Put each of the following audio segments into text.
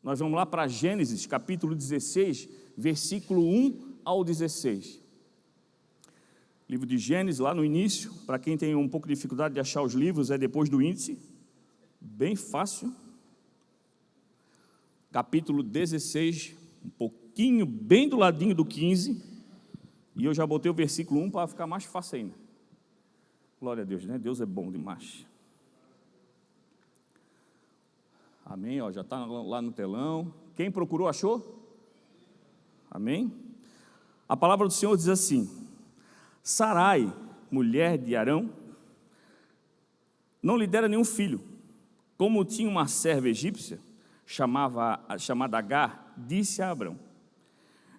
Nós vamos lá para Gênesis, capítulo 16, versículo 1 ao 16. Livro de Gênesis, lá no início, para quem tem um pouco de dificuldade de achar os livros, é depois do índice, bem fácil. Capítulo 16, um pouquinho, bem do ladinho do 15, e eu já botei o versículo 1 para ficar mais fácil ainda. Glória a Deus, né? Deus é bom demais. Amém, ó, já está lá no telão. Quem procurou, achou? Amém? A palavra do Senhor diz assim: Sarai, mulher de Arão, não lhe dera nenhum filho. Como tinha uma serva egípcia, chamada Agar, disse a Abrão: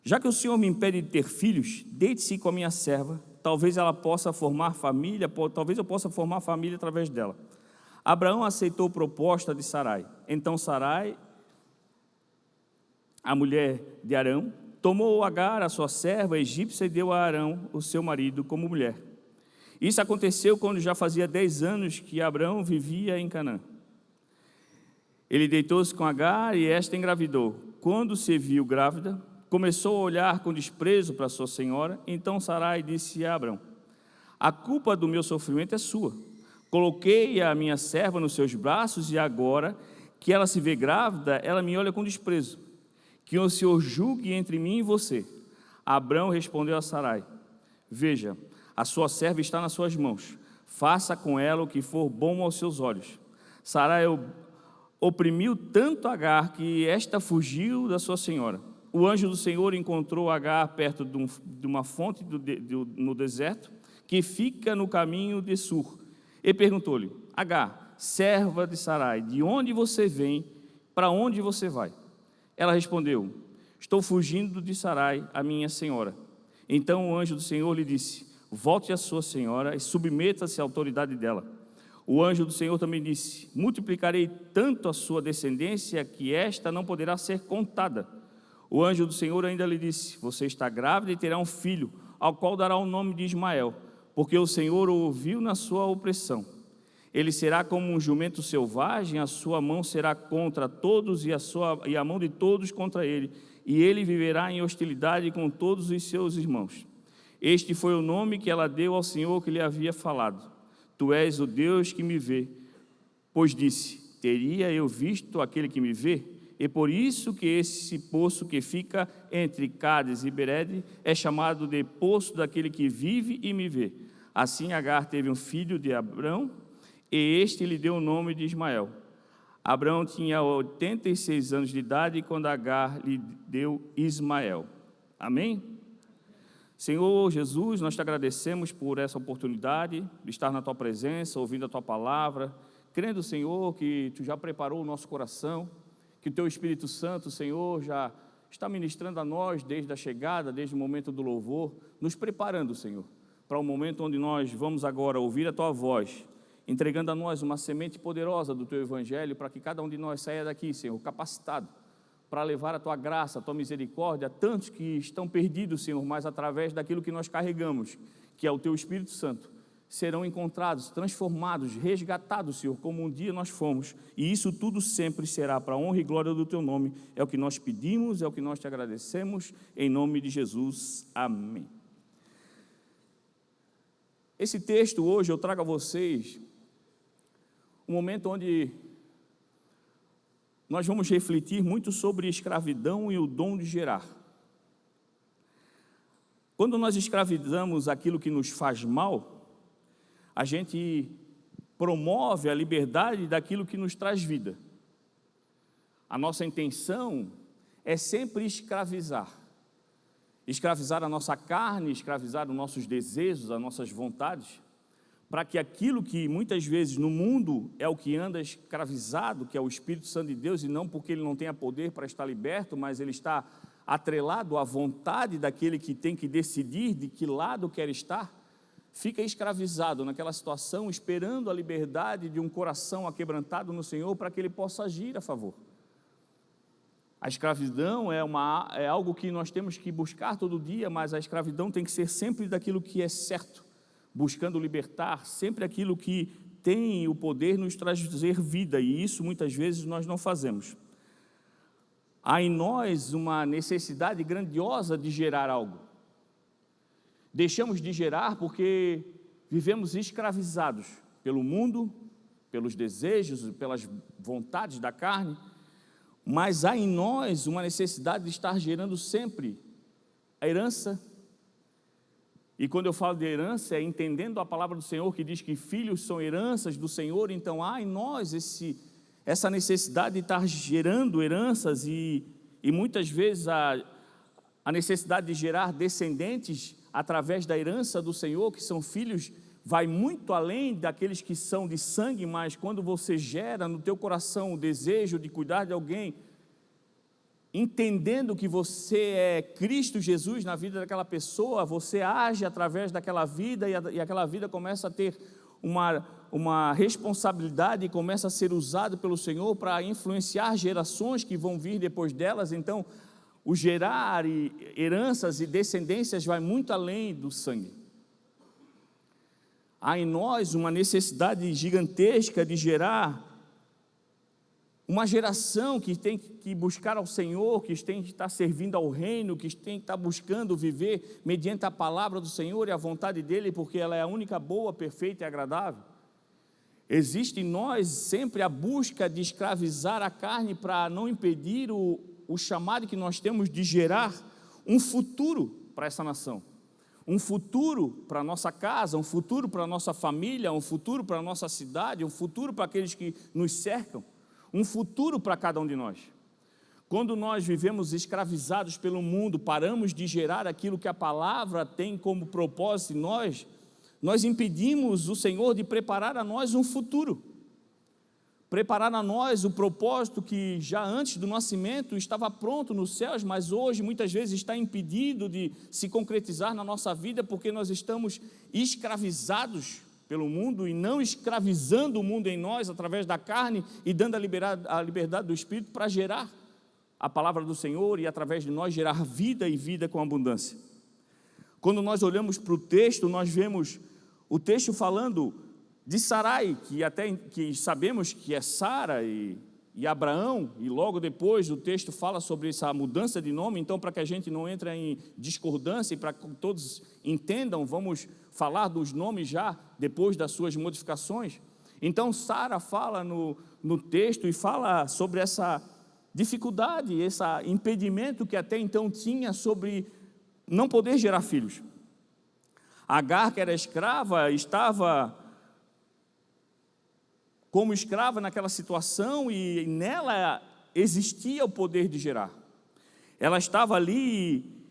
já que o Senhor me impede de ter filhos, deite-se com a minha serva, talvez ela possa formar família, talvez eu possa formar família através dela. Abraão aceitou a proposta de Sarai. Então Sarai, a mulher de Arão, tomou Agar, a sua serva egípcia, e deu a Arão, o seu marido, como mulher. Isso aconteceu quando já fazia 10 anos que Abraão vivia em Canaã. Ele deitou-se com Agar e esta engravidou. Quando se viu grávida, começou a olhar com desprezo para sua senhora. Então Sarai disse a Abrão: a culpa do meu sofrimento é sua. Coloquei a minha serva nos seus braços e agora que ela se vê grávida, ela me olha com desprezo. Que o Senhor julgue entre mim e você. Abrão respondeu a Sarai: veja, a sua serva está nas suas mãos. Faça com ela o que for bom aos seus olhos. Sarai oprimiu tanto Agar que esta fugiu da sua senhora. O anjo do Senhor encontrou Agar perto de uma fonte no deserto, que fica no caminho de Sur. E perguntou-lhe: Agar, serva de Sarai, de onde você vem, para onde você vai? Ela respondeu: estou fugindo de Sarai, a minha senhora. Então o anjo do Senhor lhe disse: volte à sua senhora e submeta-se à autoridade dela. O anjo do Senhor também disse: multiplicarei tanto a sua descendência que esta não poderá ser contada. O anjo do Senhor ainda lhe disse: você está grávida e terá um filho, ao qual dará o nome de Ismael, porque o Senhor o ouviu na sua opressão. Ele será como um jumento selvagem, a sua mão será contra todos e a mão de todos contra ele, e ele viverá em hostilidade com todos os seus irmãos. Este foi o nome que ela deu ao Senhor que lhe havia falado: tu és o Deus que me vê. Pois disse: teria eu visto aquele que me vê? E por isso que esse poço que fica entre Cádiz e Bered é chamado de poço daquele que vive e me vê. Assim Agar teve um filho de Abrão, e este lhe deu o nome de Ismael. Abrão tinha 86 anos de idade quando Agar lhe deu Ismael. Amém? Senhor Jesus, nós te agradecemos por essa oportunidade de estar na tua presença, ouvindo a tua palavra, crendo, Senhor, que tu já preparou o nosso coração, que o teu Espírito Santo, Senhor, já está ministrando a nós desde a chegada, desde o momento do louvor, nos preparando, Senhor, para o momento onde nós vamos agora ouvir a tua voz, entregando a nós uma semente poderosa do teu evangelho, para que cada um de nós saia daqui, Senhor, capacitado para levar a tua graça, a tua misericórdia a tantos que estão perdidos, Senhor, mas através daquilo que nós carregamos, que é o teu Espírito Santo, serão encontrados, transformados, resgatados, Senhor, como um dia nós fomos, e isso tudo sempre será para a honra e glória do teu nome. É o que nós pedimos, é o que nós te agradecemos, em nome de Jesus, amém. Esse texto hoje eu trago a vocês um momento onde nós vamos refletir muito sobre escravidão e o dom de gerar. Quando nós escravizamos aquilo que nos faz mal, a gente promove a liberdade daquilo que nos traz vida. A nossa intenção é sempre escravizar. Escravizar a nossa carne, escravizar os nossos desejos, as nossas vontades, para que aquilo que muitas vezes no mundo é o que anda escravizado, que é o Espírito Santo de Deus, e não porque ele não tenha poder para estar liberto, mas ele está atrelado à vontade daquele que tem que decidir de que lado quer estar, fica escravizado naquela situação, esperando a liberdade de um coração aquebrantado no Senhor para que ele possa agir a favor. A escravidão é algo que nós temos que buscar todo dia, mas a escravidão tem que ser sempre daquilo que é certo, buscando libertar sempre aquilo que tem o poder de nos trazer vida, e isso muitas vezes nós não fazemos. há em nós uma necessidade grandiosa de gerar algo. Deixamos de gerar porque vivemos escravizados pelo mundo, pelos desejos, pelas vontades da carne, mas há em nós uma necessidade de estar gerando sempre a herança. E quando eu falo de herança, é entendendo a palavra do Senhor, que diz que filhos são heranças do Senhor. Então há em nós essa necessidade de estar gerando heranças e muitas vezes a necessidade de gerar descendentes através da herança do Senhor, que são filhos, vai muito além daqueles que são de sangue, mas quando você gera no teu coração o desejo de cuidar de alguém, entendendo que você é Cristo Jesus na vida daquela pessoa, você age através daquela vida e aquela vida começa a ter uma responsabilidade e começa a ser usado pelo Senhor para influenciar gerações que vão vir depois delas. Então, o gerar heranças e descendências vai muito além do sangue. Há em nós uma necessidade gigantesca de gerar uma geração que tem que buscar ao Senhor, que tem que estar servindo ao reino, que tem que estar buscando viver mediante a palavra do Senhor e a vontade dEle, porque ela é a única boa, perfeita e agradável. Existe em nós sempre a busca de escravizar a carne para não impedir o chamado que nós temos de gerar um futuro para essa nação, um futuro para a nossa casa, um futuro para a nossa família, um futuro para a nossa cidade, um futuro para aqueles que nos cercam, um futuro para cada um de nós. Quando nós vivemos escravizados pelo mundo, paramos de gerar aquilo que a palavra tem como propósito em nós impedimos o Senhor de preparar a nós um futuro, preparar a nós o propósito que já antes do nascimento estava pronto nos céus, mas hoje muitas vezes está impedido de se concretizar na nossa vida, porque nós estamos escravizados pelo mundo e não escravizando o mundo em nós através da carne e dando a liberdade do Espírito para gerar a palavra do Senhor e através de nós gerar vida e vida com abundância. Quando nós olhamos para o texto, nós vemos o texto falando de Sarai, que sabemos que é Sara e Abraão, e logo depois o texto fala sobre essa mudança de nome. Então, para que a gente não entre em discordância e para que todos entendam, vamos falar dos nomes já depois das suas modificações. Então, Sara fala no texto e fala sobre essa dificuldade, esse impedimento que até então tinha sobre não poder gerar filhos. Agar, que era escrava, estava como escrava naquela situação e nela existia o poder de gerar. Ela estava ali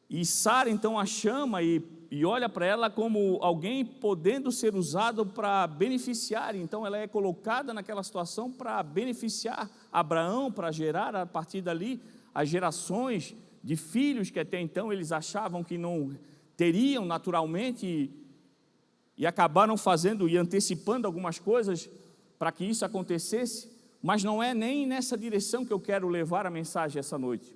e Sara então a chama e olha para ela como alguém podendo ser usado para beneficiar. Então ela é colocada naquela situação para beneficiar Abraão, para gerar a partir dali as gerações de filhos que até então eles achavam que não teriam naturalmente e acabaram fazendo e antecipando algumas coisas para que isso acontecesse, mas não é nem nessa direção que eu quero levar a mensagem essa noite.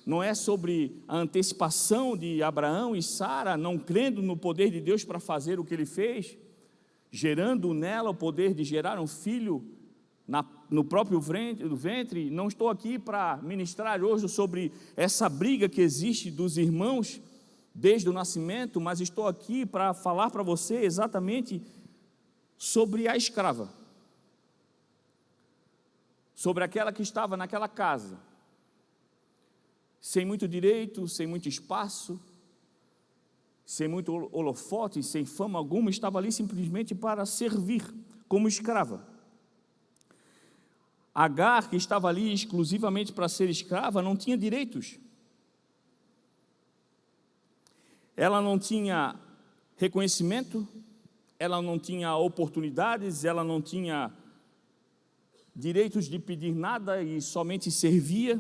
Não é sobre a antecipação de Abraão e Sara não crendo no poder de Deus para fazer o que ele fez, gerando nela o poder de gerar um filho no próprio ventre. Não estou aqui para ministrar hoje sobre essa briga que existe dos irmãos desde o nascimento, mas estou aqui para falar para você exatamente sobre a escrava, sobre aquela que estava naquela casa, sem muito direito, sem muito espaço, sem muito holofote, sem fama alguma, estava ali simplesmente para servir como escrava. Agar, que estava ali exclusivamente para ser escrava, não tinha direitos. Ela não tinha reconhecimento, ela não tinha oportunidades, ela não tinha direitos de pedir nada e somente servia.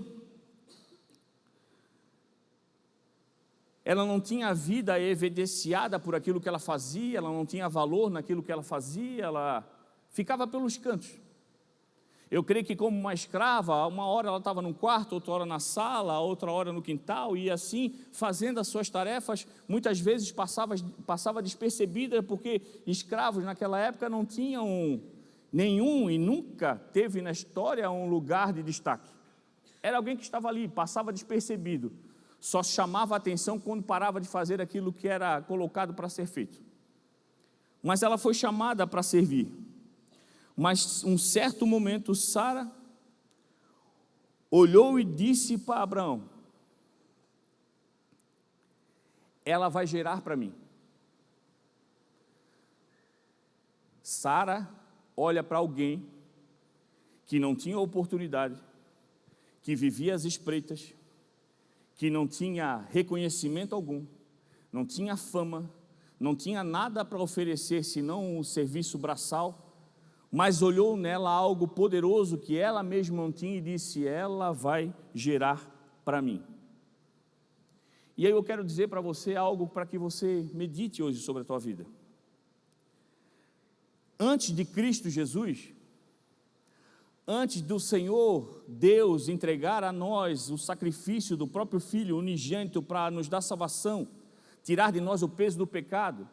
Ela não tinha a vida evidenciada por aquilo que ela fazia, ela não tinha valor naquilo que ela fazia, ela ficava pelos cantos. Eu creio que como uma escrava, uma hora ela estava num quarto, outra hora na sala, outra hora no quintal, e assim, fazendo as suas tarefas, muitas vezes passava despercebida, porque escravos naquela época não tinham nenhum, e nunca teve na história um lugar de destaque. Era alguém que estava ali, passava despercebido, só chamava a atenção quando parava de fazer aquilo que era colocado para ser feito. Mas ela foi chamada para servir. Mas um certo momento, Sara olhou e disse para Abraão: ela vai gerar para mim. Sara olha para alguém que não tinha oportunidade, que vivia às espreitas, que não tinha reconhecimento algum, não tinha fama, não tinha nada para oferecer senão um serviço braçal, mas olhou nela algo poderoso que ela mesma não tinha e disse: ela vai gerar para mim. E aí eu quero dizer para você algo para que você medite hoje sobre a tua vida. Antes de Cristo Jesus, antes do Senhor Deus entregar a nós o sacrifício do próprio Filho unigênito para nos dar salvação, tirar de nós o peso do pecado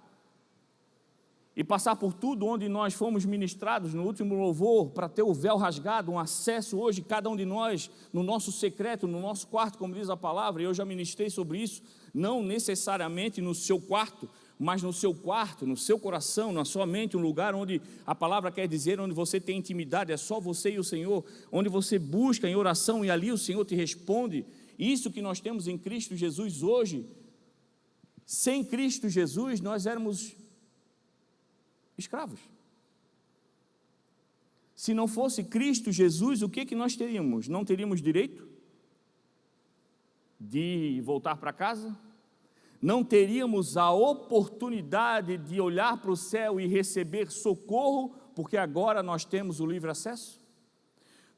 e passar por tudo onde nós fomos ministrados no último louvor, para ter o véu rasgado, um acesso hoje, cada um de nós, no nosso secreto, no nosso quarto, como diz a palavra, e eu já ministrei sobre isso, não necessariamente no seu quarto, mas no seu quarto, no seu coração, na sua mente, um lugar onde a palavra quer dizer, onde você tem intimidade, é só você e o Senhor, onde você busca em oração e ali o Senhor te responde. Isso que nós temos em Cristo Jesus hoje, sem Cristo Jesus nós éramos escravos. Se não fosse Cristo Jesus, o que nós teríamos? Não teríamos direito de voltar para casa? Não teríamos a oportunidade de olhar para o céu e receber socorro, porque agora nós temos o livre acesso?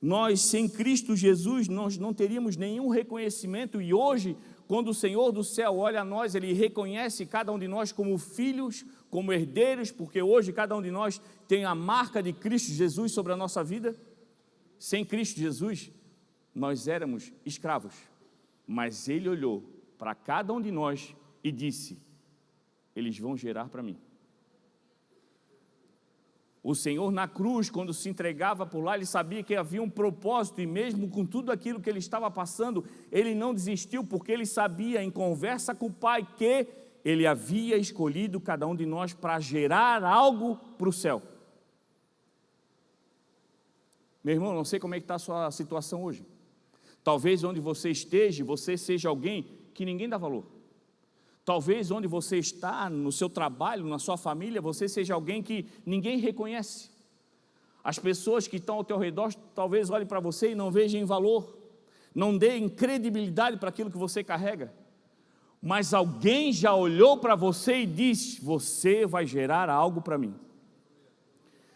Nós, sem Cristo Jesus, nós não teríamos nenhum reconhecimento, e hoje, quando o Senhor do céu olha a nós, Ele reconhece cada um de nós como filhos, como herdeiros, porque hoje cada um de nós tem a marca de Cristo Jesus sobre a nossa vida. Sem Cristo Jesus, nós éramos escravos, mas Ele olhou para cada um de nós e disse: eles vão gerar para mim. O Senhor na cruz, quando se entregava por lá, Ele sabia que havia um propósito, e mesmo com tudo aquilo que Ele estava passando, Ele não desistiu, porque Ele sabia, em conversa com o Pai, que Ele havia escolhido cada um de nós para gerar algo para o céu. Meu irmão, não sei como é que está a sua situação hoje. Talvez onde você esteja, você seja alguém que ninguém dá valor. Talvez onde você está, no seu trabalho, na sua família, você seja alguém que ninguém reconhece. As pessoas que estão ao teu redor talvez olhem para você e não vejam valor, não deem credibilidade para aquilo que você carrega. Mas alguém já olhou para você e disse: você vai gerar algo para mim.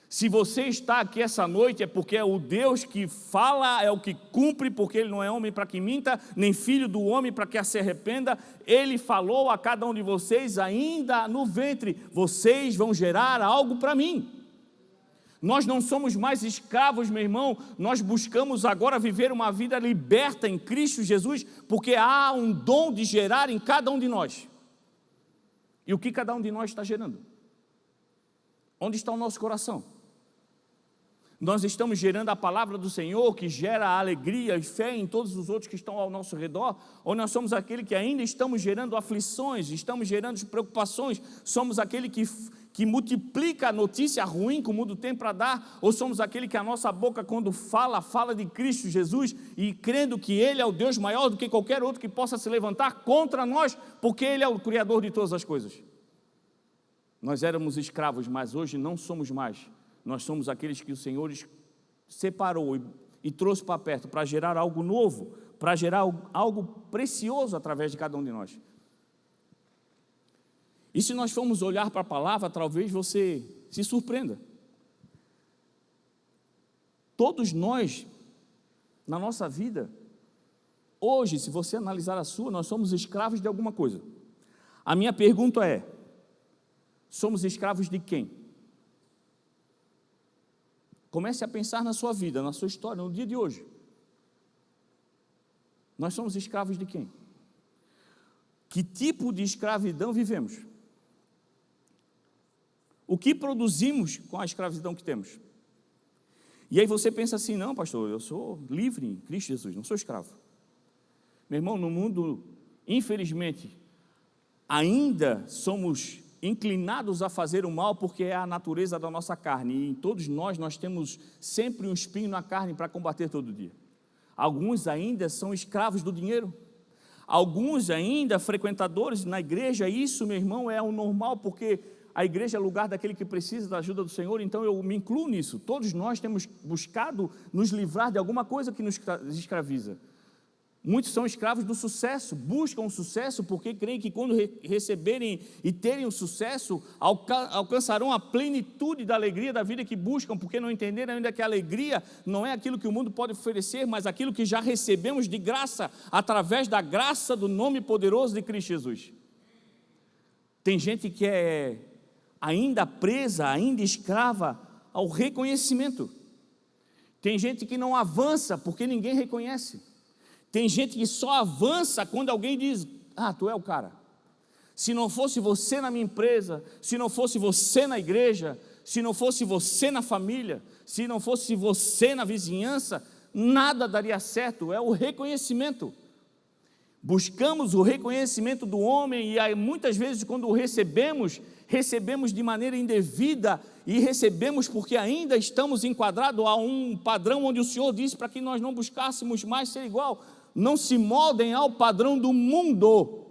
Se você está aqui essa noite é porque é o Deus que fala, é o que cumpre, porque Ele não é homem para que minta, nem filho do homem para que se arrependa. Ele falou a cada um de vocês ainda no ventre: vocês vão gerar algo para mim. Nós não somos mais escravos, meu irmão, nós buscamos agora viver uma vida liberta em Cristo Jesus, porque há um dom de gerar em cada um de nós. E o que cada um de nós está gerando? Onde está o nosso coração? Nós estamos gerando a palavra do Senhor, que gera alegria e fé em todos os outros que estão ao nosso redor, ou nós somos aquele que ainda estamos gerando aflições, estamos gerando preocupações, somos aquele que multiplica a notícia ruim que o mundo tem para dar, ou somos aquele que a nossa boca, quando fala de Cristo Jesus, e crendo que Ele é o Deus maior do que qualquer outro que possa se levantar contra nós, porque Ele é o Criador de todas as coisas. Nós éramos escravos, mas hoje não somos mais. Nós somos aqueles que o Senhor separou e trouxe para perto, para gerar algo novo, para gerar algo precioso através de cada um de nós. E se nós formos olhar para a palavra, talvez você se surpreenda. Todos nós, na nossa vida, hoje, se você analisar a sua, nós somos escravos de alguma coisa. A minha pergunta é: somos escravos de quem? Comece a pensar na sua vida, na sua história, no dia de hoje. Nós somos escravos de quem? Que tipo de escravidão vivemos? O que produzimos com a escravidão que temos? E aí você pensa assim, não, pastor, eu sou livre em Cristo Jesus, não sou escravo. Meu irmão, no mundo, infelizmente, ainda somos inclinados a fazer o mal, porque é a natureza da nossa carne, e em todos nós temos sempre um espinho na carne para combater todo dia. Alguns ainda são escravos do dinheiro, alguns ainda frequentadores na igreja. Isso, meu irmão, é o normal, porque a igreja é lugar daquele que precisa da ajuda do Senhor. Então eu me incluo nisso. Todos nós temos buscado nos livrar de alguma coisa que nos escraviza. Muitos são escravos do sucesso, buscam o sucesso porque creem que quando receberem e terem o sucesso, alcançarão a plenitude da alegria da vida que buscam, porque não entenderam ainda que a alegria não é aquilo que o mundo pode oferecer, mas aquilo que já recebemos de graça, através da graça do nome poderoso de Cristo Jesus. Tem gente que é ainda presa, ainda escrava ao reconhecimento. Tem gente que não avança porque ninguém reconhece. Tem gente que só avança quando alguém diz, tu é o cara. Se não fosse você na minha empresa, se não fosse você na igreja, se não fosse você na família, se não fosse você na vizinhança, nada daria certo. É o reconhecimento. Buscamos o reconhecimento do homem e aí, muitas vezes quando o recebemos de maneira indevida e recebemos porque ainda estamos enquadrados a um padrão onde o Senhor disse para que nós não buscássemos mais ser igual. Não se moldem ao padrão do mundo.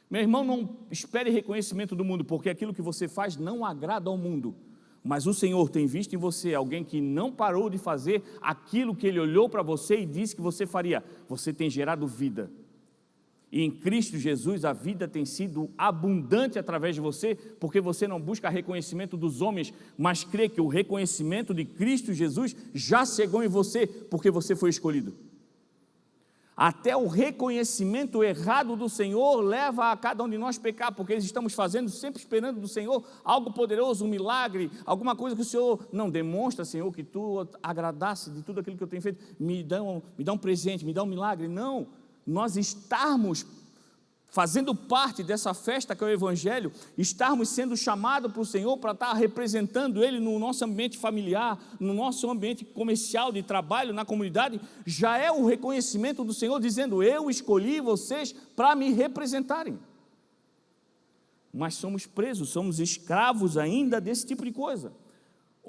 Meu irmão, não espere reconhecimento do mundo, porque aquilo que você faz não agrada ao mundo. Mas o Senhor tem visto em você alguém que não parou de fazer aquilo que Ele olhou para você e disse que você faria. Você tem gerado vida. E em Cristo Jesus a vida tem sido abundante através de você, porque você não busca reconhecimento dos homens, mas crê que o reconhecimento de Cristo Jesus já chegou em você, porque você foi escolhido. Até o reconhecimento errado do Senhor leva a cada um de nós pecar, porque estamos fazendo, sempre esperando do Senhor algo poderoso, um milagre, alguma coisa que o Senhor não demonstra, Senhor, que Tu agradasse de tudo aquilo que eu tenho feito, me dá um presente, me dá um milagre. Não, nós estarmos fazendo parte dessa festa que é o Evangelho, estarmos sendo chamados para o Senhor para estar representando Ele no nosso ambiente familiar, no nosso ambiente comercial, de trabalho, na comunidade, já é o reconhecimento do Senhor dizendo, eu escolhi vocês para me representarem. Mas somos presos, somos escravos ainda desse tipo de coisa.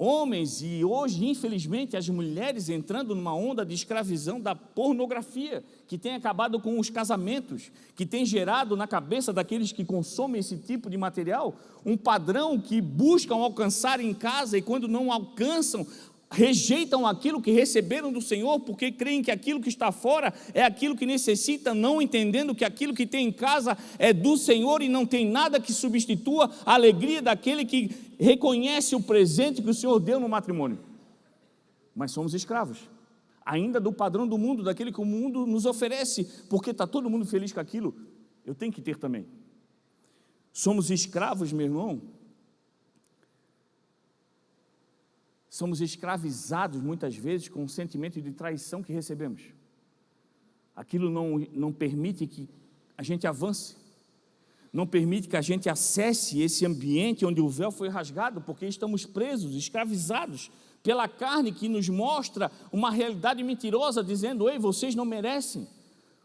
Homens, e hoje, infelizmente, as mulheres entrando numa onda de escravidão da pornografia, que tem acabado com os casamentos, que tem gerado na cabeça daqueles que consomem esse tipo de material, um padrão que buscam alcançar em casa e quando não alcançam, rejeitam aquilo que receberam do Senhor, porque creem que aquilo que está fora é aquilo que necessita, não entendendo que aquilo que tem em casa é do Senhor e não tem nada que substitua a alegria daquele que reconhece o presente que o Senhor deu no matrimônio. Mas somos escravos, ainda do padrão do mundo, daquele que o mundo nos oferece, porque está todo mundo feliz com aquilo, eu tenho que ter também. Somos escravos, meu irmão. Somos escravizados muitas vezes com o sentimento de traição que recebemos. Aquilo não permite que a gente avance, não permite que a gente acesse esse ambiente onde o véu foi rasgado, porque estamos presos, escravizados pela carne que nos mostra uma realidade mentirosa, dizendo, ei, vocês não merecem,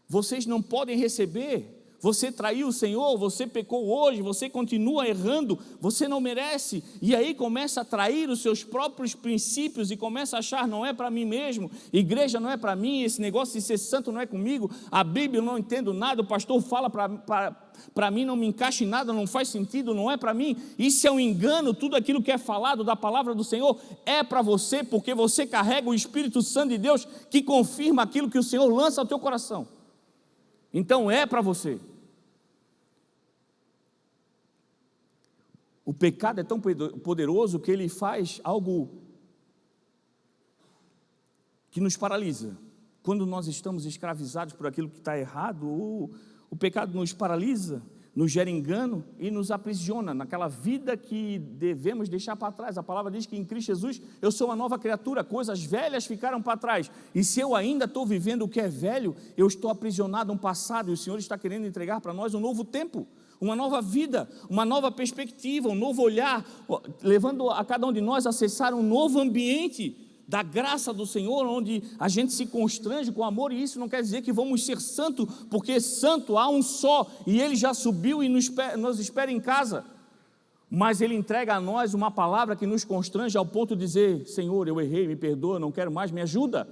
vocês não podem receber. Você traiu o Senhor, você pecou hoje, você continua errando, você não merece, e aí começa a trair os seus próprios princípios e começa a achar, não é para mim mesmo, igreja não é para mim, esse negócio de ser santo não é comigo, a Bíblia eu não entendo nada, o pastor fala para mim, não me encaixa em nada, não faz sentido, não é para mim. Isso é um engano. Tudo aquilo que é falado da palavra do Senhor é para você, porque você carrega o Espírito Santo de Deus que confirma aquilo que o Senhor lança ao teu coração. Então é para você. O pecado é tão poderoso que ele faz algo que nos paralisa. Quando nós estamos escravizados por aquilo que está errado, o pecado nos paralisa, nos gera engano e nos aprisiona naquela vida que devemos deixar para trás. A palavra diz que em Cristo Jesus eu sou uma nova criatura, coisas velhas ficaram para trás, e se eu ainda estou vivendo o que é velho, eu estou aprisionado a um passado, e o Senhor está querendo entregar para nós um novo tempo, uma nova vida, uma nova perspectiva, um novo olhar, levando a cada um de nós a acessar um novo ambiente da graça do Senhor, onde a gente se constrange com amor, e isso não quer dizer que vamos ser santos, porque santo há um só, e Ele já subiu e nos espera em casa, mas Ele entrega a nós uma palavra que nos constrange ao ponto de dizer: Senhor, eu errei, me perdoa, não quero mais, me ajuda,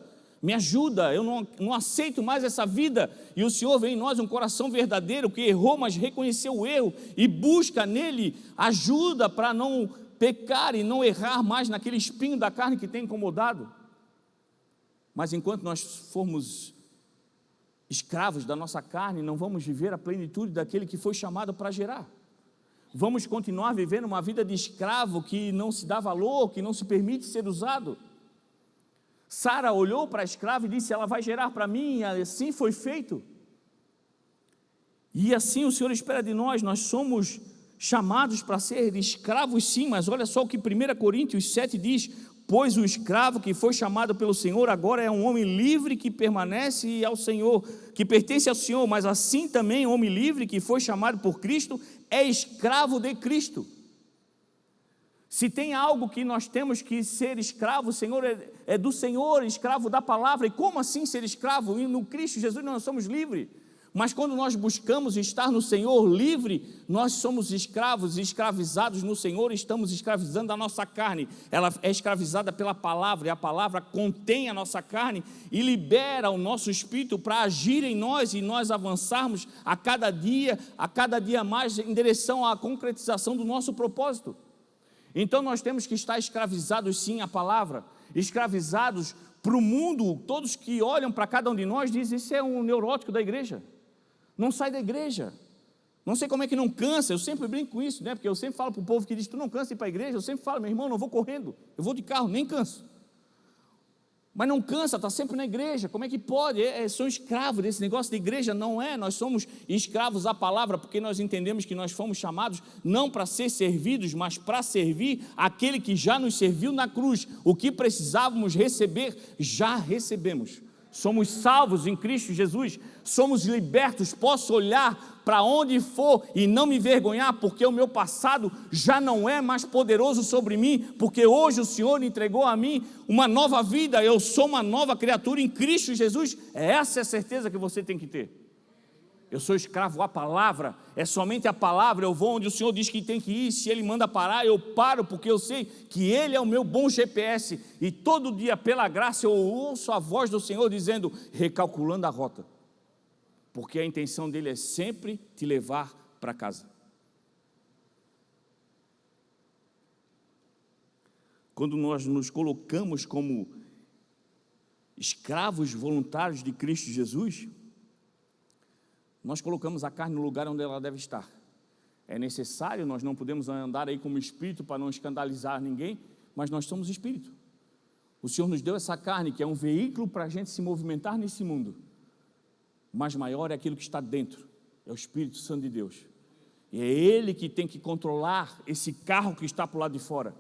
eu não aceito mais essa vida. E o Senhor vê em nós um coração verdadeiro, que errou, mas reconheceu o erro, e busca nele ajuda para não pecar e não errar mais naquele espinho da carne que tem incomodado. Mas enquanto nós formos escravos da nossa carne, não vamos viver a plenitude daquele que foi chamado para gerar. Vamos continuar vivendo uma vida de escravo que não se dá valor, que não se permite ser usado. Sara olhou para a escrava e disse: ela vai gerar para mim, e assim foi feito. E assim o Senhor espera de nós. Nós somos chamados para ser escravos, sim, mas olha só o que 1 Coríntios 7 diz: pois o escravo que foi chamado pelo Senhor agora é um homem livre que permanece ao Senhor, que pertence ao Senhor, mas assim também o homem livre que foi chamado por Cristo é escravo de Cristo. Se tem algo que nós temos que ser escravo, o Senhor é do Senhor, escravo da palavra. E como assim ser escravo? E no Cristo Jesus nós somos livres. Mas quando nós buscamos estar no Senhor livre, nós somos escravos, escravizados no Senhor, estamos escravizando a nossa carne. Ela é escravizada pela palavra, e a palavra contém a nossa carne e libera o nosso espírito para agir em nós, e nós avançarmos a cada dia mais em direção à concretização do nosso propósito. Então nós temos que estar escravizados sim à palavra, escravizados para o mundo. Todos que olham para cada um de nós dizem: isso é um neurótico da igreja, não sai da igreja, não sei como é que não cansa. Eu sempre brinco com isso, né? Porque eu sempre falo para o povo que diz: tu não cansa de ir para a igreja? Eu sempre falo: meu irmão, não vou correndo, eu vou de carro, nem canso. Mas não cansa, está sempre na igreja, como é que pode? Sou escravo desse negócio de igreja. Não é, nós somos escravos à palavra, porque nós entendemos que nós fomos chamados não para ser servidos, mas para servir aquele que já nos serviu na cruz. O que precisávamos receber, já recebemos. Somos salvos em Cristo Jesus, somos libertos. Posso olhar para onde for e não me envergonhar, porque o meu passado já não é mais poderoso sobre mim, porque hoje o Senhor entregou a mim uma nova vida. Eu sou uma nova criatura em Cristo Jesus. Essa é a certeza que você tem que ter. Eu sou escravo à palavra, é somente a palavra. Eu vou onde o Senhor diz que tem que ir. Se Ele manda parar, eu paro, porque eu sei que Ele é o meu bom GPS, e todo dia, pela graça, eu ouço a voz do Senhor dizendo: recalculando a rota, porque a intenção dEle é sempre te levar para casa. Quando nós nos colocamos como escravos voluntários de Cristo Jesus, nós colocamos a carne no lugar onde ela deve estar. É necessário, nós não podemos andar aí como espírito para não escandalizar ninguém, mas nós somos espírito. O Senhor nos deu essa carne, que é um veículo para a gente se movimentar nesse mundo, mas maior é aquilo que está dentro, é o Espírito Santo de Deus, e é Ele que tem que controlar esse carro que está para o lado de fora.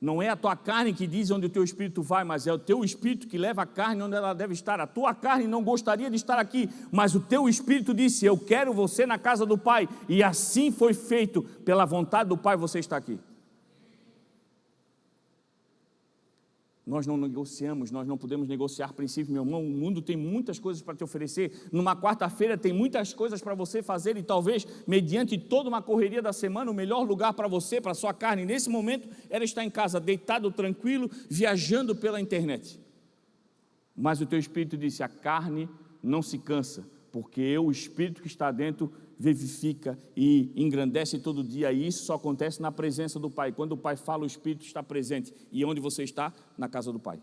Não é a tua carne que diz onde o teu espírito vai, mas é o teu espírito que leva a carne onde ela deve estar. A tua carne não gostaria de estar aqui, mas o teu espírito disse: eu quero você na casa do Pai, e assim foi feito, pela vontade do Pai você está aqui. Nós não negociamos, nós não podemos negociar princípios, meu irmão. O mundo tem muitas coisas para te oferecer. Numa quarta-feira tem muitas coisas para você fazer, e talvez, mediante toda uma correria da semana, o melhor lugar para você, para a sua carne, nesse momento, era estar em casa, deitado, tranquilo, viajando pela internet. Mas o teu espírito disse: a carne não se cansa, porque o espírito que está dentro vivifica e engrandece todo dia, e isso só acontece na presença do Pai. Quando o Pai fala, o Espírito está presente. E onde você está? Na casa do Pai.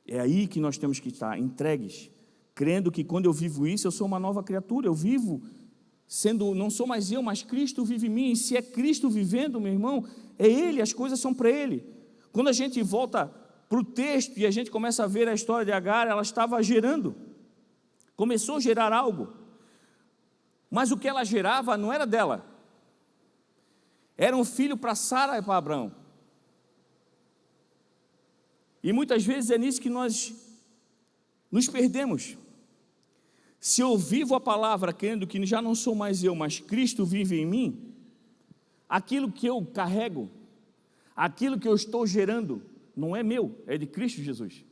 É aí que nós temos que estar, entregues, crendo que quando eu vivo isso, eu sou uma nova criatura. Eu vivo sendo, não sou mais eu, mas Cristo vive em mim. E se é Cristo vivendo, meu irmão, é Ele, as coisas são para Ele. Quando a gente volta para o texto e a gente começa a ver a história de Agar, ela estava gerando, começou a gerar algo. Mas o que ela gerava não era dela, era um filho para Sara e para Abraão. E muitas vezes é nisso que nós nos perdemos. Se eu vivo a palavra crendo que já não sou mais eu, mas Cristo vive em mim, aquilo que eu carrego, aquilo que eu estou gerando, não é meu, é de Cristo Jesus.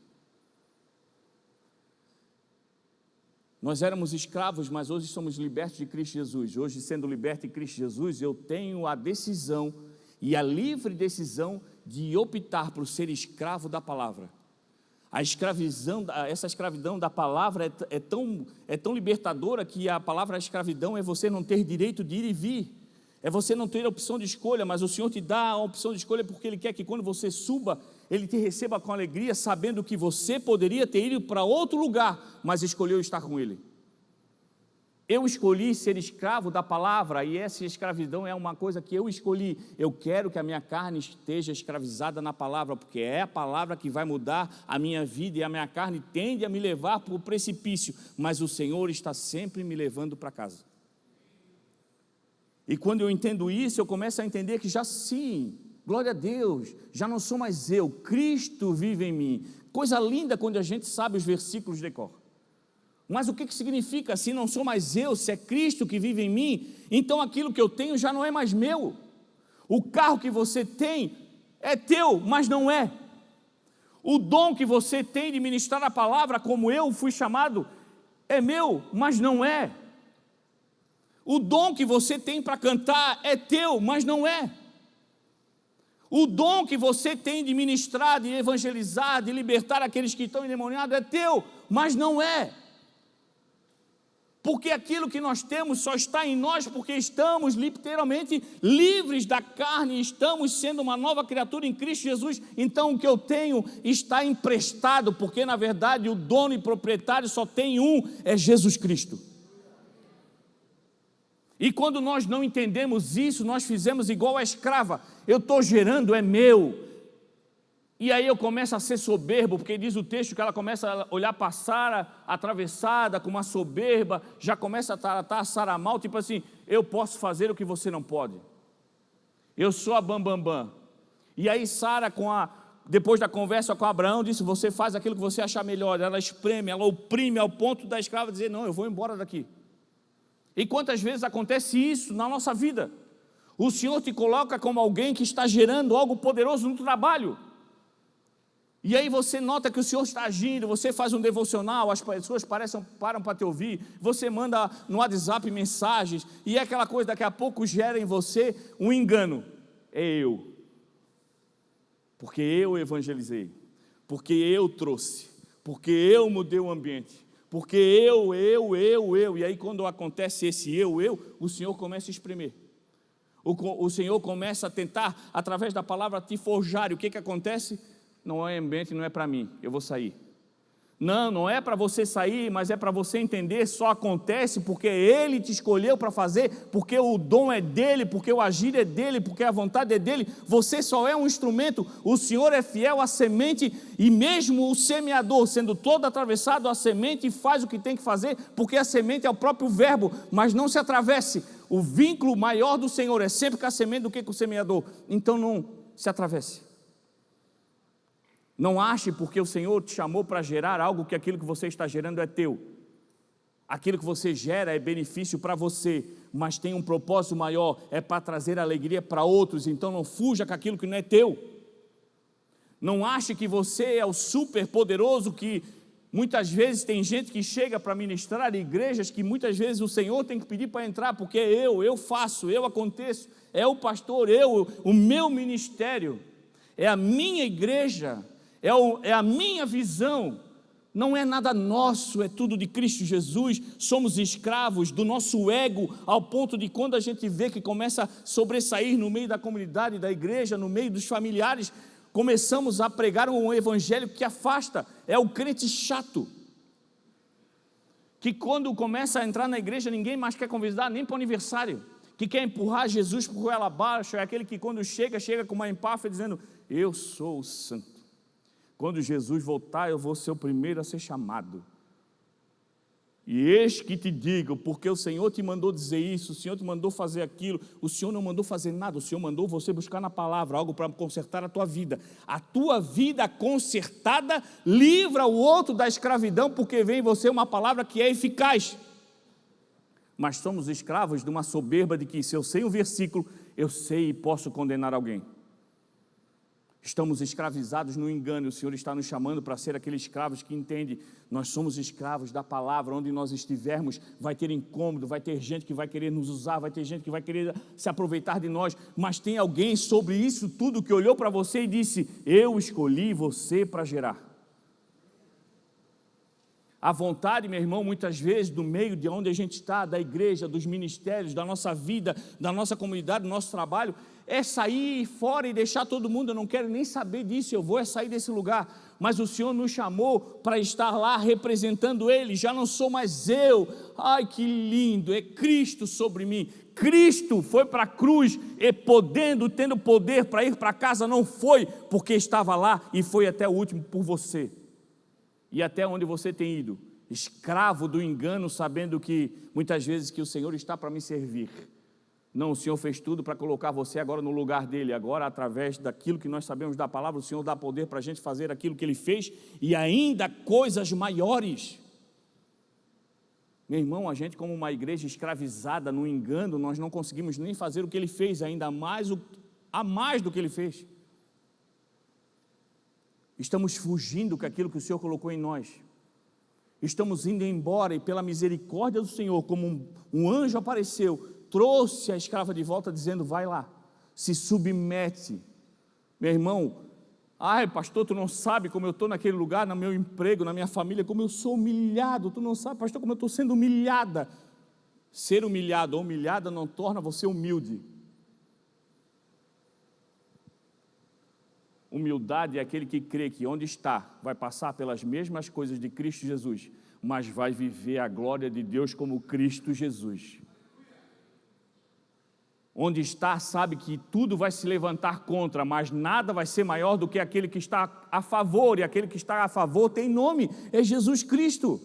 Nós éramos escravos, mas hoje somos libertos de Cristo Jesus. Hoje, sendo liberto em Cristo Jesus, eu tenho a decisão e a livre decisão de optar por ser escravo da palavra. Essa escravidão da palavra é tão libertadora que a palavra escravidão é você não ter direito de ir e vir, é você não ter opção de escolha, mas o Senhor te dá a opção de escolha porque Ele quer que quando você suba, Ele te receba com alegria, sabendo que você poderia ter ido para outro lugar, mas escolheu estar com Ele. Eu escolhi ser escravo da palavra, e essa escravidão é uma coisa que eu escolhi. Eu quero que a minha carne esteja escravizada na palavra, porque é a palavra que vai mudar a minha vida, e a minha carne tende a me levar para o precipício, mas o Senhor está sempre me levando para casa. E quando eu entendo isso, eu começo a entender que já sim, glória a Deus, já não sou mais eu, Cristo vive em mim. Coisa linda quando a gente sabe os versículos de cor. Mas o que significa? Se não sou mais eu, se é Cristo que vive em mim, então aquilo que eu tenho já não é mais meu. O carro que você tem é teu, mas não é. O dom que você tem de ministrar a palavra, como eu fui chamado, é meu, mas não é. O dom que você tem para cantar é teu, mas não é. O dom que você tem de ministrar, de evangelizar, de libertar aqueles que estão endemoniados é teu, mas não é. Porque aquilo que nós temos só está em nós porque estamos literalmente livres da carne, estamos sendo uma nova criatura em Cristo Jesus. Então o que eu tenho está emprestado, porque na verdade o dono e proprietário só tem um, é Jesus Cristo. E quando nós não entendemos isso, nós fizemos igual a escrava, eu estou gerando, é meu. E aí eu começo a ser soberbo, porque diz o texto que ela começa a olhar para Sara atravessada, com uma soberba, já começa a tratar a Sara mal, tipo assim, eu posso fazer o que você não pode. Eu sou a bambambam. E aí Sara, depois da conversa com Abraão, disse, você faz aquilo que você achar melhor. Ela espreme, ela oprime ao ponto da escrava dizer, não, eu vou embora daqui. E quantas vezes acontece isso na nossa vida? O Senhor te coloca como alguém que está gerando algo poderoso no trabalho. E aí você nota que o Senhor está agindo, você faz um devocional, as pessoas param para te ouvir, você manda no WhatsApp mensagens, e é aquela coisa, daqui a pouco gera em você um engano. É eu. Porque eu evangelizei, porque eu trouxe, porque eu mudei o ambiente, porque eu, e aí quando acontece esse eu, o Senhor começa a espremer. O Senhor começa a tentar, através da palavra, te forjar, e o que acontece? Não é ambiente, não é para mim, eu vou sair. Não é para você sair, mas é para você entender, só acontece porque Ele te escolheu para fazer, porque o dom é dEle, porque o agir é dEle, porque a vontade é dEle, você só é um instrumento, o Senhor é fiel à semente, e mesmo o semeador, sendo todo atravessado à semente, faz o que tem que fazer, porque a semente é o próprio verbo, mas não se atravesse, o vínculo maior do Senhor é sempre com a semente do que com o semeador, então não se atravesse. Não ache porque o Senhor te chamou para gerar algo que aquilo que você está gerando é teu. Aquilo que você gera é benefício para você, mas tem um propósito maior, é para trazer alegria para outros, então não fuja com aquilo que não é teu. Não ache que você é o super poderoso, que muitas vezes tem gente que chega para ministrar em igrejas que muitas vezes o Senhor tem que pedir para entrar, porque eu faço, eu aconteço, é o pastor, o meu ministério, é a minha igreja, é a minha visão, não é nada nosso, é tudo de Cristo Jesus. Somos escravos do nosso ego, ao ponto de quando a gente vê que começa a sobressair no meio da comunidade, da igreja, no meio dos familiares, começamos a pregar um evangelho que afasta, é o crente chato, que quando começa a entrar na igreja, ninguém mais quer convidar, nem para o aniversário, que quer empurrar Jesus por goela abaixo, é aquele que quando chega com uma empáfia dizendo, eu sou o santo. Quando Jesus voltar, eu vou ser o primeiro a ser chamado. E eis que te digo, porque o Senhor te mandou dizer isso, o Senhor te mandou fazer aquilo, o Senhor não mandou fazer nada, o Senhor mandou você buscar na palavra algo para consertar a tua vida. A tua vida consertada livra o outro da escravidão, porque vem em você uma palavra que é eficaz. Mas somos escravos de uma soberba de que se eu sei um versículo, eu sei e posso condenar alguém. Estamos escravizados no engano, e o Senhor está nos chamando para ser aqueles escravos que entendem, nós somos escravos da palavra, onde nós estivermos, vai ter incômodo, vai ter gente que vai querer nos usar, vai ter gente que vai querer se aproveitar de nós, mas tem alguém sobre isso tudo que olhou para você e disse, eu escolhi você para gerar. A vontade, meu irmão, muitas vezes, do meio de onde a gente está, da igreja, dos ministérios, da nossa vida, da nossa comunidade, do nosso trabalho, é sair fora e deixar todo mundo, eu não quero nem saber disso, eu vou sair desse lugar, mas o Senhor nos chamou para estar lá representando Ele, já não sou mais eu, ai que lindo, é Cristo sobre mim. Cristo foi para a cruz e tendo poder para ir para casa, não foi porque estava lá e foi até o último por você. E até onde você tem ido, escravo do engano, sabendo que muitas vezes que o Senhor está para me servir. Não, o Senhor fez tudo para colocar você agora no lugar dEle, agora através daquilo que nós sabemos da palavra, o Senhor dá poder para a gente fazer aquilo que Ele fez, e ainda coisas maiores. Meu irmão, a gente como uma igreja escravizada no engano, nós não conseguimos nem fazer o que Ele fez, ainda mais a mais do que Ele fez. Estamos fugindo com aquilo que o Senhor colocou em nós. Estamos indo embora e pela misericórdia do Senhor, como um anjo apareceu, trouxe a escrava de volta dizendo, vai lá, se submete. Meu irmão, ai pastor, tu não sabe como eu estou naquele lugar, no meu emprego, na minha família, como eu sou humilhado, tu não sabe pastor, como eu estou sendo humilhada. Ser humilhado ou humilhada não torna você humilde. Humildade é aquele que crê que onde está, vai passar pelas mesmas coisas de Cristo Jesus, mas vai viver a glória de Deus como Cristo Jesus. Onde está, sabe que tudo vai se levantar contra, mas nada vai ser maior do que aquele que está a favor, e aquele que está a favor tem nome, é Jesus Cristo.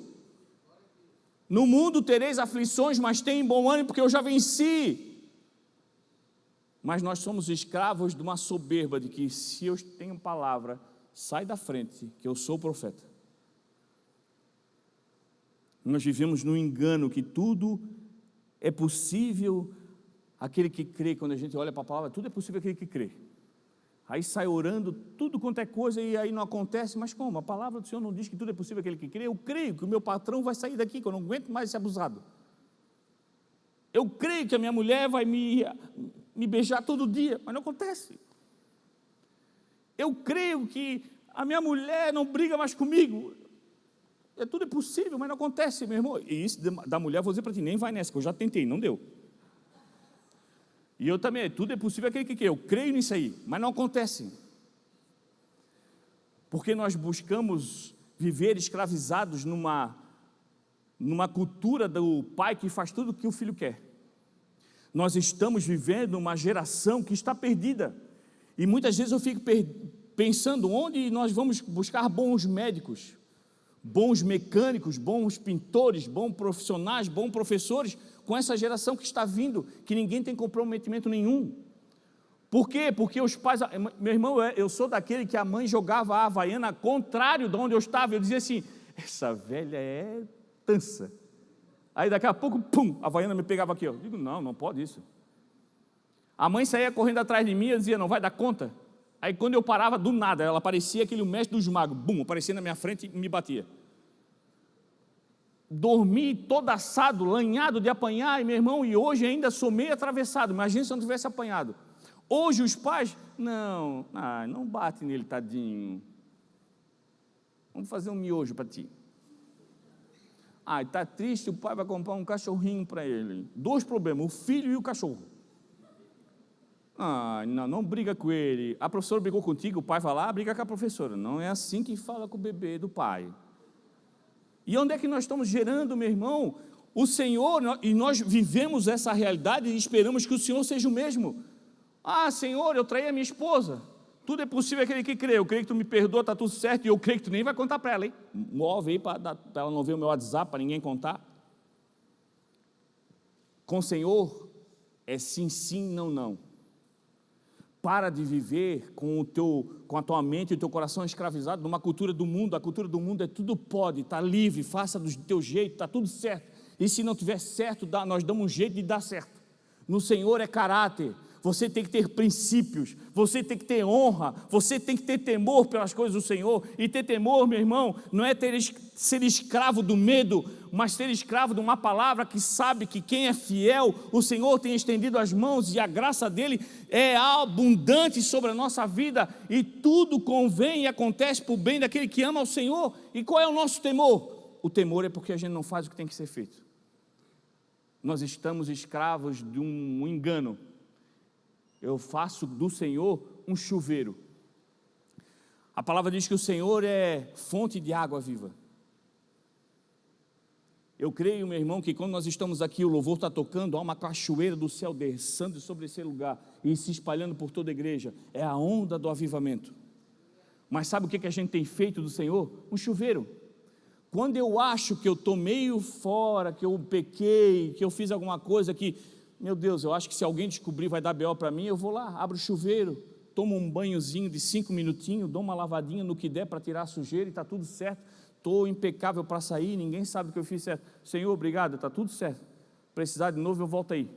No mundo tereis aflições, mas tenham bom ânimo, porque eu já venci. Mas nós somos escravos de uma soberba, de que se eu tenho palavra, sai da frente, que eu sou profeta. Nós vivemos no engano que tudo é possível aquele que crê. Quando a gente olha para a palavra, tudo é possível aquele que crê. Aí sai orando, tudo quanto é coisa, e aí não acontece, mas como? A palavra do Senhor não diz que tudo é possível aquele que crê. Eu creio que o meu patrão vai sair daqui, que eu não aguento mais ser abusado. Eu creio que a minha mulher vai me beijar todo dia, mas não acontece. Eu creio que a minha mulher não briga mais comigo. Tudo é possível, mas não acontece, meu irmão. E isso da mulher, vou dizer para ti, nem vai nessa, que eu já tentei, não deu. E eu também, tudo é possível aquele que quer. Eu creio nisso aí, mas não acontece. Porque nós buscamos viver escravizados numa cultura do pai que faz tudo o que o filho quer. Nós estamos vivendo uma geração que está perdida. E muitas vezes eu fico pensando onde nós vamos buscar bons médicos, bons mecânicos, bons pintores, bons profissionais, bons professores, com essa geração que está vindo, que ninguém tem comprometimento nenhum. Por quê? Porque os pais, meu irmão, eu sou daquele que a mãe jogava a havaiana contrário de onde eu estava, eu dizia assim, essa velha é tansa. Aí daqui a pouco, pum, a havaiana me pegava aqui, eu digo, não pode isso. A mãe saía correndo atrás de mim, eu dizia, não vai dar conta. Aí quando eu parava, do nada, ela parecia aquele mestre dos magos, bum, aparecia na minha frente e me batia. Dormi todo assado, lanhado de apanhar, meu irmão, e hoje ainda sou meio atravessado, imagina se eu não tivesse apanhado. Hoje os pais, não bate nele, tadinho. Vamos fazer um miojo para ti. Está triste, o pai vai comprar um cachorrinho para ele. 2 problemas, o filho e o cachorro. Não briga com ele. A professora brigou contigo, o pai vai lá, briga com a professora. Não é assim que fala com o bebê do pai. E onde é que nós estamos gerando, meu irmão? O Senhor, e nós vivemos essa realidade e esperamos que o Senhor seja o mesmo. Senhor, eu traí a minha esposa. Tudo é possível aquele que crê. Eu creio que tu me perdoa, está tudo certo. E eu creio que tu nem vai contar para ela, hein? Move aí para ela não ver o meu WhatsApp, para ninguém contar. Com o Senhor é sim, sim, não, não. Para de viver com a tua mente e o teu coração escravizado numa cultura do mundo. A cultura do mundo é tudo pode, está livre, faça do teu jeito, está tudo certo. E se não tiver certo, nós damos um jeito de dar certo. No Senhor é caráter. você tem que ter princípios, você tem que ter honra, você tem que ter temor pelas coisas do Senhor. E ter temor, meu irmão, não é ser escravo do medo, mas ser escravo de uma palavra que sabe que quem é fiel, o Senhor tem estendido as mãos e a graça dele é abundante sobre a nossa vida, e tudo convém e acontece por bem daquele que ama ao Senhor. E qual é o nosso temor? O temor é porque a gente não faz o que tem que ser feito. Nós estamos escravos de um engano. Eu faço do Senhor um chuveiro. A palavra diz que o Senhor é fonte de água viva. Eu creio, meu irmão, que quando nós estamos aqui, o louvor está tocando, há uma cachoeira do céu descendo sobre esse lugar e se espalhando por toda a igreja. É a onda do avivamento. Mas sabe o que a gente tem feito do Senhor? Um chuveiro. Quando eu acho que eu estou meio fora, que eu pequei, que eu fiz alguma coisa que, meu Deus, eu acho que se alguém descobrir vai dar BO para mim, eu vou lá, abro o chuveiro, tomo um banhozinho de 5 minutinhos, dou uma lavadinha no que der para tirar a sujeira e está tudo certo. Estou impecável para sair, ninguém sabe o que eu fiz certo. Senhor, obrigado, está tudo certo. Precisar de novo, eu volto aí.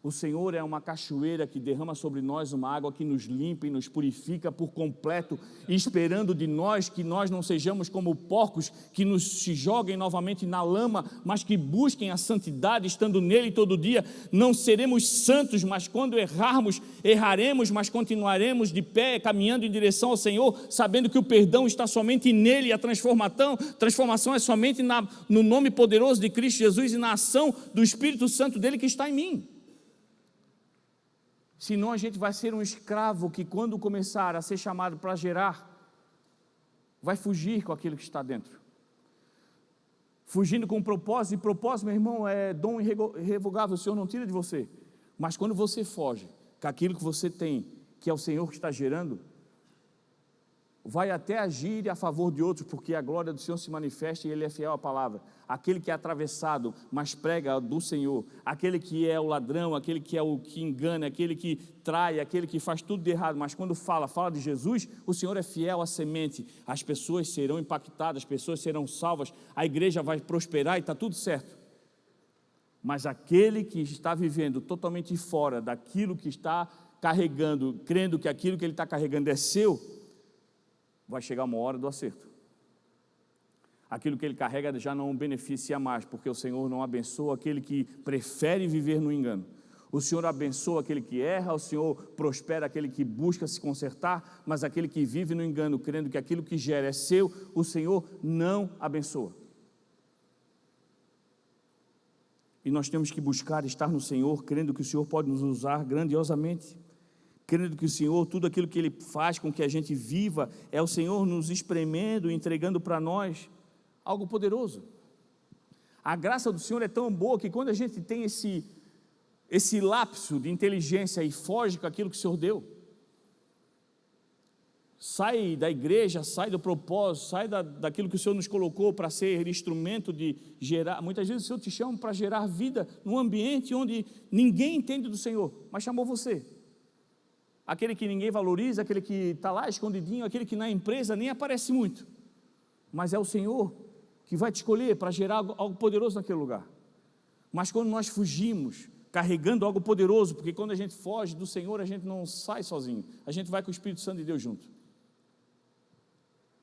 O Senhor é uma cachoeira que derrama sobre nós uma água que nos limpa e nos purifica por completo, esperando de nós que nós não sejamos como porcos que se joguem novamente na lama, mas que busquem a santidade, estando nele todo dia. Não seremos santos, mas quando errarmos, erraremos, mas continuaremos de pé, caminhando em direção ao Senhor, sabendo que o perdão está somente nele, e a transformação é somente no nome poderoso de Cristo Jesus e na ação do Espírito Santo dele que está em mim. Senão a gente vai ser um escravo que, quando começar a ser chamado para gerar, vai fugir com aquilo que está dentro. Fugindo com propósito, e propósito, meu irmão, é dom irrevogável, o Senhor não tira de você. Mas quando você foge com aquilo que você tem, que é o Senhor que está gerando, vai até agir a favor de outros, porque a glória do Senhor se manifesta e Ele é fiel à palavra. Aquele que é atravessado, mas prega do Senhor, aquele que é o ladrão, aquele que é o que engana, aquele que trai, aquele que faz tudo de errado, mas quando fala de Jesus, o Senhor é fiel à semente, as pessoas serão impactadas, as pessoas serão salvas, a igreja vai prosperar e está tudo certo. Mas aquele que está vivendo totalmente fora daquilo que está carregando, crendo que aquilo que ele está carregando é seu, vai chegar uma hora do acerto. Aquilo que ele carrega já não o beneficia mais, porque o Senhor não abençoa aquele que prefere viver no engano. O Senhor abençoa aquele que erra, o Senhor prospera aquele que busca se consertar, mas aquele que vive no engano, crendo que aquilo que gera é seu, o Senhor não abençoa. E nós temos que buscar estar no Senhor, crendo que o Senhor pode nos usar grandiosamente, crendo que o Senhor, tudo aquilo que Ele faz com que a gente viva, é o Senhor nos espremendo, entregando para nós algo poderoso. A graça do Senhor é tão boa que quando a gente tem esse lapso de inteligência e foge com aquilo que o Senhor deu, sai da igreja, sai do propósito, sai daquilo que o Senhor nos colocou para ser instrumento de gerar. Muitas vezes o Senhor te chama para gerar vida num ambiente onde ninguém entende do Senhor, mas chamou você. Aquele que ninguém valoriza, aquele que está lá escondidinho, aquele que na empresa nem aparece muito, mas é o Senhor que vai te escolher para gerar algo poderoso naquele lugar. Mas quando nós fugimos, carregando algo poderoso, porque quando a gente foge do Senhor, a gente não sai sozinho, a gente vai com o Espírito Santo de Deus junto.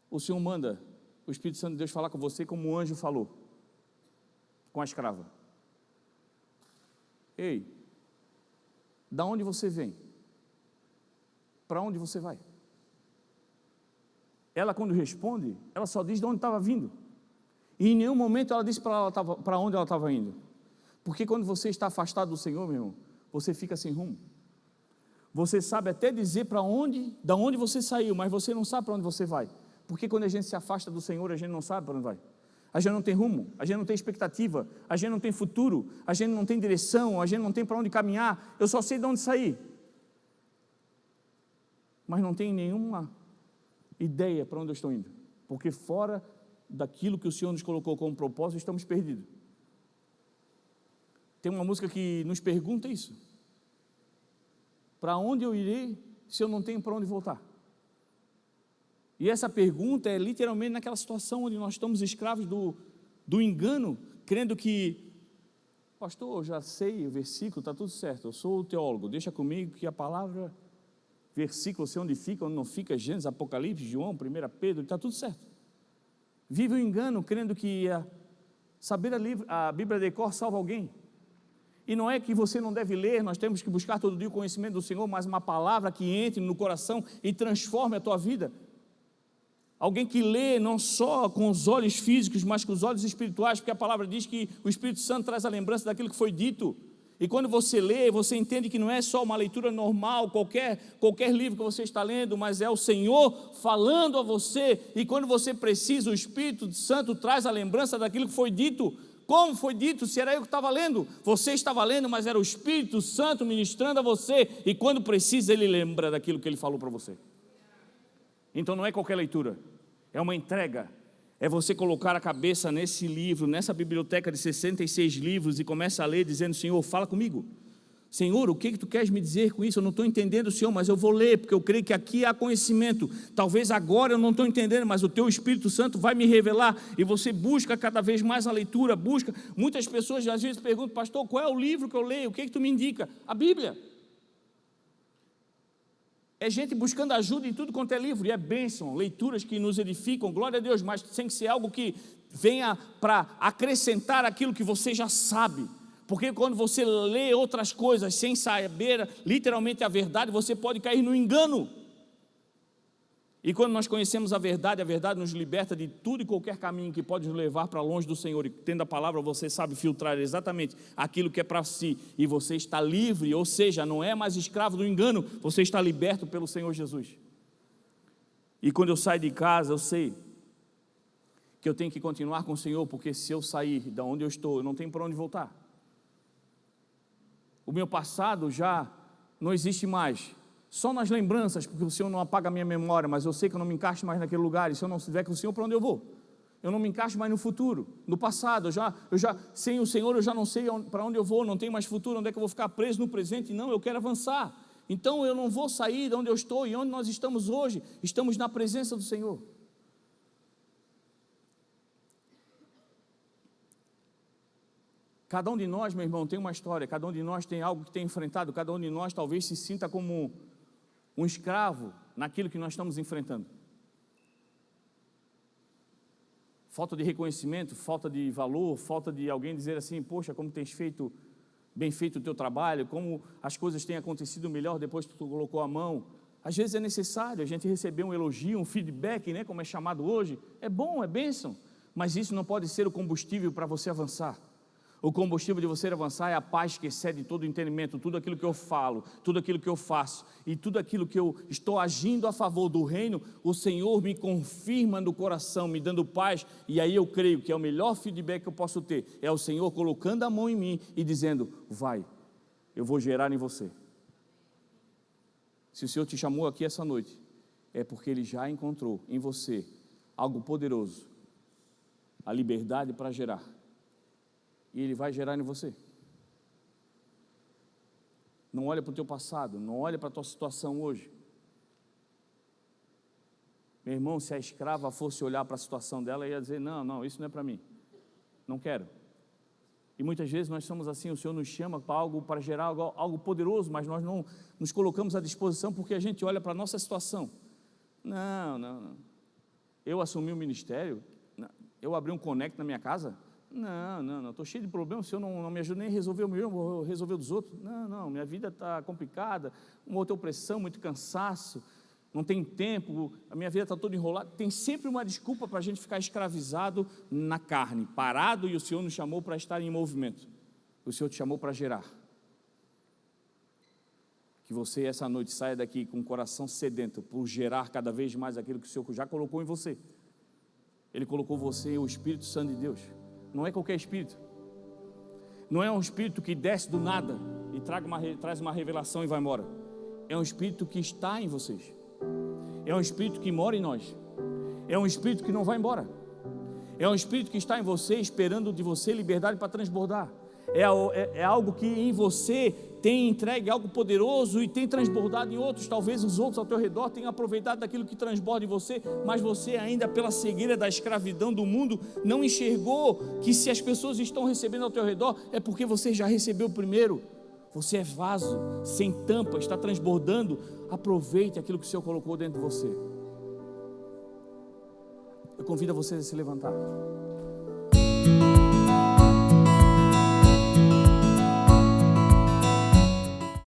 O Senhor manda o Espírito Santo de Deus falar com você como o anjo falou com a escrava. Ei, da onde você vem? Para onde você vai? Ela, quando responde, ela só diz de onde estava vindo, e em nenhum momento ela disse para onde ela estava indo, porque quando você está afastado do Senhor, meu irmão, você fica sem rumo. Você sabe até dizer da onde você saiu, mas você não sabe para onde você vai, porque quando a gente se afasta do Senhor, a gente não sabe para onde vai, a gente não tem rumo, a gente não tem expectativa, a gente não tem futuro, a gente não tem direção, a gente não tem para onde caminhar. Eu só sei de onde sair, mas não tem nenhuma ideia para onde eu estou indo, porque fora daquilo que o Senhor nos colocou como propósito, estamos perdidos. Tem uma música que nos pergunta isso: para onde eu irei se eu não tenho para onde voltar? E essa pergunta é literalmente naquela situação onde nós estamos escravos do engano, crendo que Pastor, eu já sei o versículo, está tudo certo, eu sou o teólogo, deixa comigo que a palavra, versículo, sei onde fica, onde não fica, Gênesis, Apocalipse, João, 1 Pedro, está tudo certo. Vive o engano, crendo que saber a Bíblia de cor salva alguém. E não é que você não deve ler, nós temos que buscar todo dia o conhecimento do Senhor, mas uma palavra que entre no coração e transforme a tua vida. Alguém que lê não só com os olhos físicos, mas com os olhos espirituais, porque a palavra diz que o Espírito Santo traz a lembrança daquilo que foi dito. E quando você lê, você entende que não é só uma leitura normal, qualquer livro que você está lendo, mas é o Senhor falando a você, e quando você precisa, o Espírito Santo traz a lembrança daquilo que foi dito. Como foi dito? Se era eu que estava lendo, você estava lendo, mas era o Espírito Santo ministrando a você, e quando precisa, Ele lembra daquilo que Ele falou para você. Então não é qualquer leitura, é uma entrega. É você colocar a cabeça nesse livro, nessa biblioteca de 66 livros, e começa a ler dizendo: Senhor, fala comigo. Senhor, o que tu queres me dizer com isso? Eu não estou entendendo, Senhor, mas eu vou ler, porque eu creio que aqui há conhecimento. Talvez agora eu não estou entendendo, mas o teu Espírito Santo vai me revelar. E você busca cada vez mais a leitura, busca. Muitas pessoas às vezes perguntam: pastor, qual é o livro que eu leio? O que tu me indica? A Bíblia. É gente buscando ajuda em tudo quanto é livro, e é bênção, leituras que nos edificam, glória a Deus, mas tem que ser algo que venha para acrescentar aquilo que você já sabe, porque quando você lê outras coisas sem saber literalmente a verdade, você pode cair no engano. E quando nós conhecemos a verdade nos liberta de tudo e qualquer caminho que pode nos levar para longe do Senhor, e tendo a palavra você sabe filtrar exatamente aquilo que é para si, e você está livre, ou seja, não é mais escravo do engano, você está liberto pelo Senhor Jesus. E quando eu saio de casa, eu sei que eu tenho que continuar com o Senhor, porque se eu sair de onde eu estou, eu não tenho para onde voltar. O meu passado já não existe mais, só nas lembranças, porque o Senhor não apaga a minha memória, mas eu sei que eu não me encaixo mais naquele lugar, e se eu não estiver com o Senhor, para onde eu vou? Eu não me encaixo mais no futuro, no passado, eu já sem o Senhor, eu já não sei para onde eu vou, não tenho mais futuro, onde é que eu vou ficar preso no presente? Não, eu quero avançar, então eu não vou sair de onde eu estou, e onde nós estamos hoje, estamos na presença do Senhor. Cada um de nós, meu irmão, tem uma história, cada um de nós tem algo que tem enfrentado, cada um de nós talvez se sinta como um escravo naquilo que nós estamos enfrentando. Falta de reconhecimento, falta de valor, falta de alguém dizer assim: poxa, como tens feito, bem feito o teu trabalho, como as coisas têm acontecido melhor depois que tu colocou a mão. Às vezes é necessário a gente receber um elogio, um feedback, né, como é chamado hoje. É bom, é bênção, mas isso não pode ser o combustível para você avançar. O combustível de você avançar é a paz que excede todo o entendimento, tudo aquilo que eu falo, tudo aquilo que eu faço e tudo aquilo que eu estou agindo a favor do reino, o Senhor me confirma no coração, me dando paz, e aí eu creio que é o melhor feedback que eu posso ter, é o Senhor colocando a mão em mim e dizendo: vai, eu vou gerar em você. Se o Senhor te chamou aqui essa noite, é porque Ele já encontrou em você algo poderoso, a liberdade para gerar. E Ele vai gerar em você. Não olha para o teu passado, não olha para a tua situação hoje. Meu irmão, se a escrava fosse olhar para a situação dela, ia dizer: não, isso não é para mim, não quero. E muitas vezes nós somos assim, o Senhor nos chama para algo, para gerar algo poderoso, mas nós não nos colocamos à disposição, porque a gente olha para a nossa situação. Não. Eu assumi o ministério, eu abri um Connect na minha casa. Não, estou cheio de problemas, o Senhor não me ajuda nem a resolver o meu, vou resolver o dos outros. Não, minha vida está complicada, muita opressão, muito cansaço, não tem tempo, a minha vida está toda enrolada. Tem sempre uma desculpa para a gente ficar escravizado na carne, parado, e o Senhor nos chamou para estar em movimento. O Senhor te chamou para gerar. Que você essa noite saia daqui com o coração sedento por gerar cada vez mais aquilo que o Senhor já colocou em você. Ele colocou você, o Espírito Santo de Deus. Não é qualquer espírito, não é um espírito que desce do nada e traz uma revelação e vai embora. É um espírito que está em vocês, é um espírito que mora em nós, é um espírito que não vai embora, é um espírito que está em você esperando de você liberdade para transbordar, é algo que em você tem entregue algo poderoso e tem transbordado em outros. Talvez os outros ao teu redor tenham aproveitado daquilo que transborda em você, mas você ainda, pela cegueira da escravidão do mundo, não enxergou que se as pessoas estão recebendo ao teu redor, é porque você já recebeu primeiro. Você é vaso, sem tampa, está transbordando. Aproveite aquilo que o Senhor colocou dentro de você. Eu convido a você a se levantar.